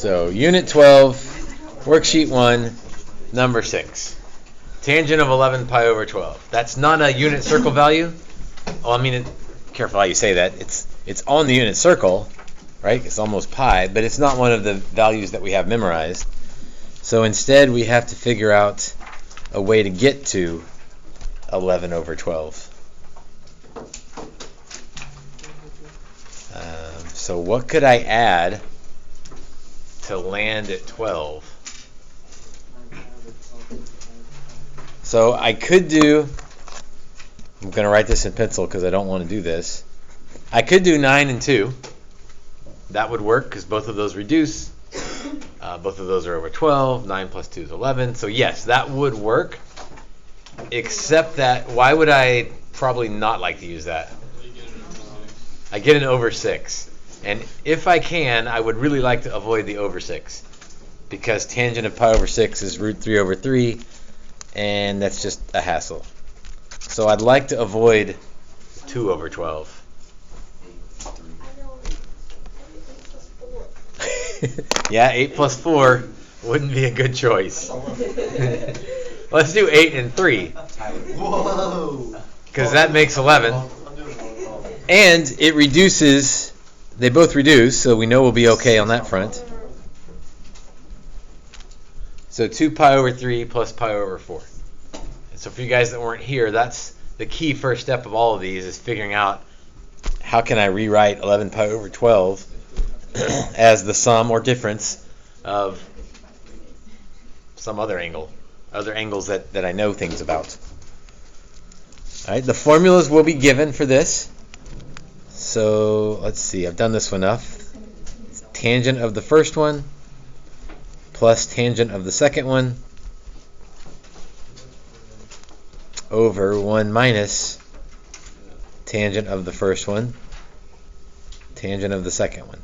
So Unit 12, Worksheet 1, number 6. Tangent of 11 pi over 12. That's not a unit circle value. Oh, I mean, careful how you say that. It's on the unit circle, right? It's almost pi, but it's not one of the values that we have memorized. So instead, we have to figure out a way to get to 11 over 12. So what could I add to land at 12? So I could do, I'm going to write this in pencil because I don't want to do this. I could do 9 and 2. That would work because both of those reduce. Both of those are over 12. 9 plus 2 is 11. So yes, that would work. Except that, why would I probably not like to use that? I get an over 6. And if I can, I would really like to avoid the over 6. Because tangent of pi over 6 is root 3 over 3. And that's just a hassle. So I'd like to avoid 2 over 12. Yeah, 8 plus 4 wouldn't be a good choice. Let's do 8 and 3. Whoa! Because that makes 11. And it reduces, they both reduce, so we know we'll be okay on that front. So 2 pi over 3 plus pi over 4. And so for you guys that weren't here, that's the key first step of all of these, is figuring out how can I rewrite 11 pi over 12 as the sum or difference of some other angle, other angles that I know things about. All right, the formulas will be given for this. So let's see, I've done this one enough. Tangent of the first one plus tangent of the second one over 1 minus tangent of the first one, tangent of the second one.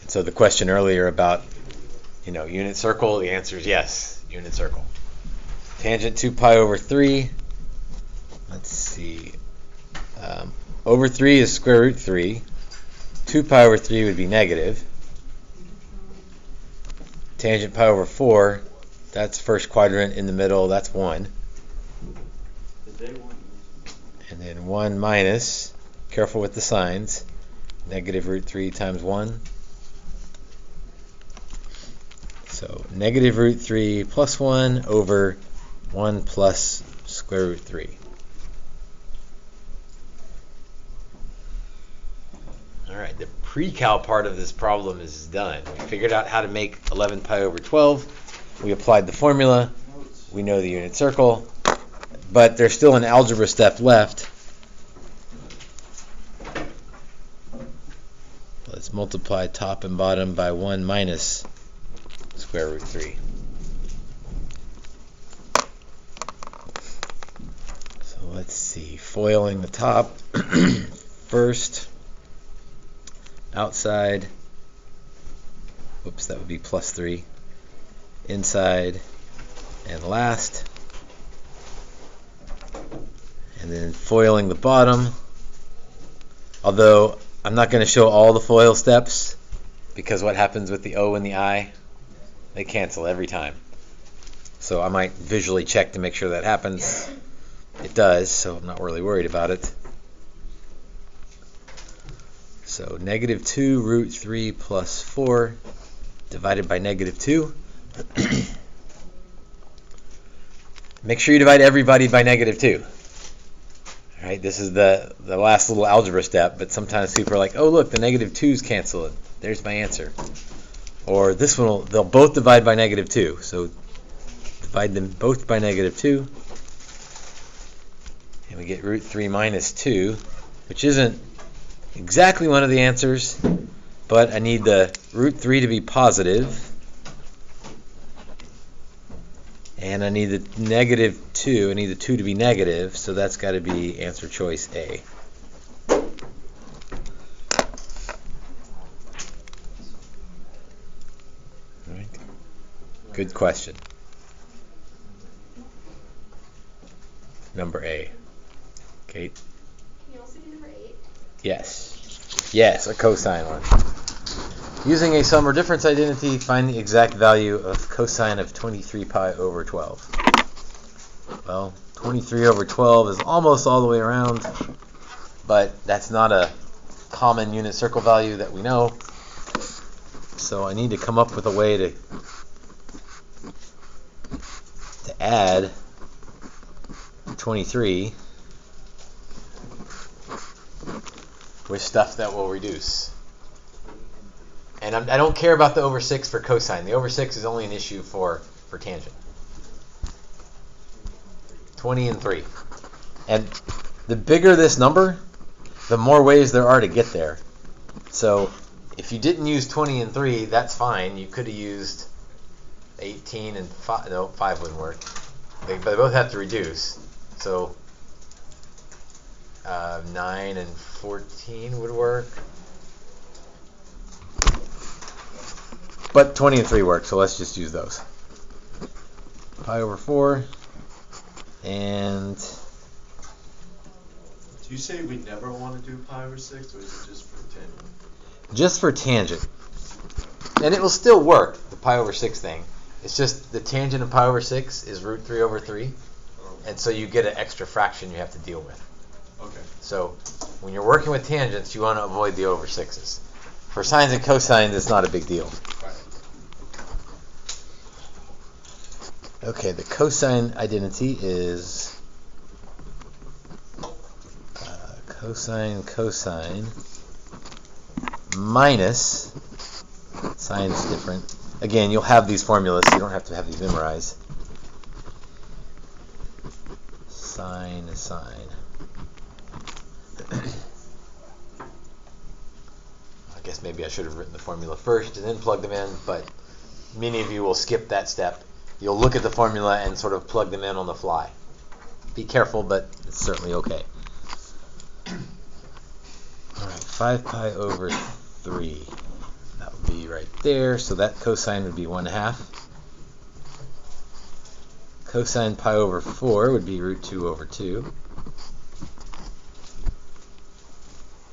And so the question earlier about, unit circle, the answer is yes, unit circle. Tangent 2 pi over 3. Let's see. Over 3 is square root 3. 2 pi over 3 would be negative. Tangent pi over 4, that's first quadrant in the middle, that's 1. And then 1 minus, careful with the signs, negative root 3 times 1. So negative root 3 plus 1 over 1 plus square root 3. All right, the pre-cal part of this problem is done. We figured out how to make 11 pi over 12. We applied the formula. We know the unit circle. But there's still an algebra step left. Let's multiply top and bottom by 1 minus square root 3. So let's see, foiling the top first. Outside, whoops, that would be plus 3. Inside and last. And then foiling the bottom. Although I'm not going to show all the FOIL steps, because what happens with the O and the I? They cancel every time. So I might visually check to make sure that happens. It does, so I'm not really worried about it. So negative 2 root 3 plus 4 divided by negative 2. Make sure you divide everybody by negative 2. All right, this is the last little algebra step, but sometimes people are like, oh, look, the negative 2's canceled. There's my answer. Or this one, they'll both divide by negative 2. So divide them both by negative 2. And we get root 3 minus 2, which isn't exactly one of the answers, but I need the root 3 to be positive, and I need the negative 2, I need the 2 to be negative, so that's got to be answer choice A. All right. Good question. Number A. Kate? Can you also do number 8? Yes. Yes, a cosine one. Using a sum or difference identity, find the exact value of cosine of 23 pi over 12. Well, 23 over 12 is almost all the way around, but that's not a common unit circle value that we know. So I need to come up with a way to add 23 with stuff that will reduce. And I don't care about the over 6 for cosine. The over 6 is only an issue for tangent. 20 and 3. And the bigger this number, the more ways there are to get there. So if you didn't use 20 and 3, that's fine. You could have used 18 and 5. No, 5 wouldn't work. But they both have to reduce. So 9 and 14 would work. But 20 and 3 work, so let's just use those. Pi over 4. And do you say we never want to do pi over 6, or is it just for tangent? Just for tangent. And it will still work, the pi over 6 thing. It's just the tangent of pi over 6 is root 3 over 3. And so you get an extra fraction you have to deal with. Okay. So when you're working with tangents, you want to avoid the over 6s. For sines and cosines, it's not a big deal. Right. Okay, the cosine identity is cosine minus, sine's different. Again, you'll have these formulas, so you don't have to have these memorized. Sine is sine. I guess maybe I should have written the formula first and then plug them in, but many of you will skip that step. You'll look at the formula and sort of plug them in on the fly. Be careful, but it's certainly okay. All right, 5 pi over 3. That would be right there, so that cosine would be 1/2. Cosine pi over 4 would be root 2 over 2.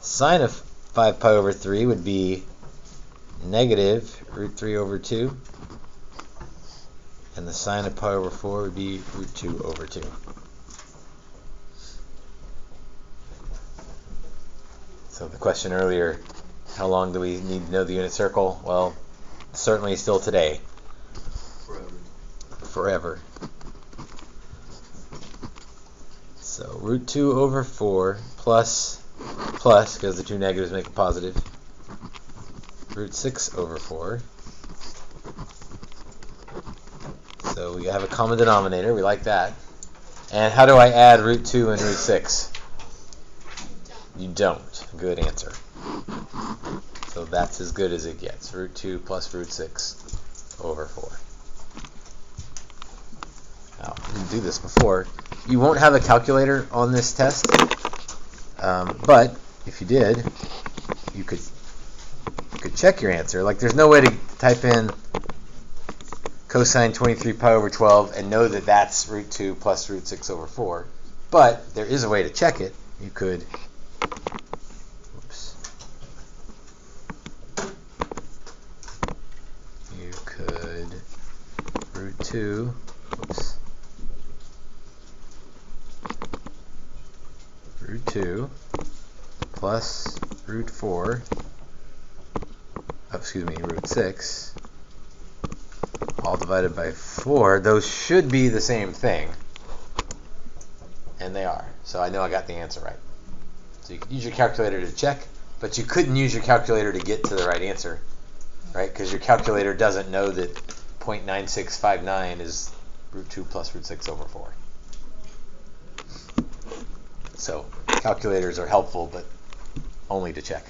Sine of 5 pi over 3 would be negative root 3 over 2. And the sine of pi over 4 would be root 2 over 2. So the question earlier, how long do we need to know the unit circle? Well, certainly still today. Forever. So root 2 over 4 plus, because the two negatives make a positive, root 6 over 4. So we have a common denominator. We like that. And how do I add root 2 and root 6? You don't. Good answer. So that's as good as it gets. Root 2 plus root 6 over 4. Now, I didn't do this before. You won't have a calculator on this test. But if you did, you could check your answer. Like, there's no way to type in cosine 23 pi over 12 and know that that's root 2 plus root 6 over 4. But there is a way to check it. You could, root 2, root 2 plus root 4, root 6, all divided by 4. Those should be the same thing. And they are. So I know I got the answer right. So you could use your calculator to check, but you couldn't use your calculator to get to the right answer, right? Because your calculator doesn't know that 0.9659 is root 2 plus root 6 over 4. So calculators are helpful, but only to check.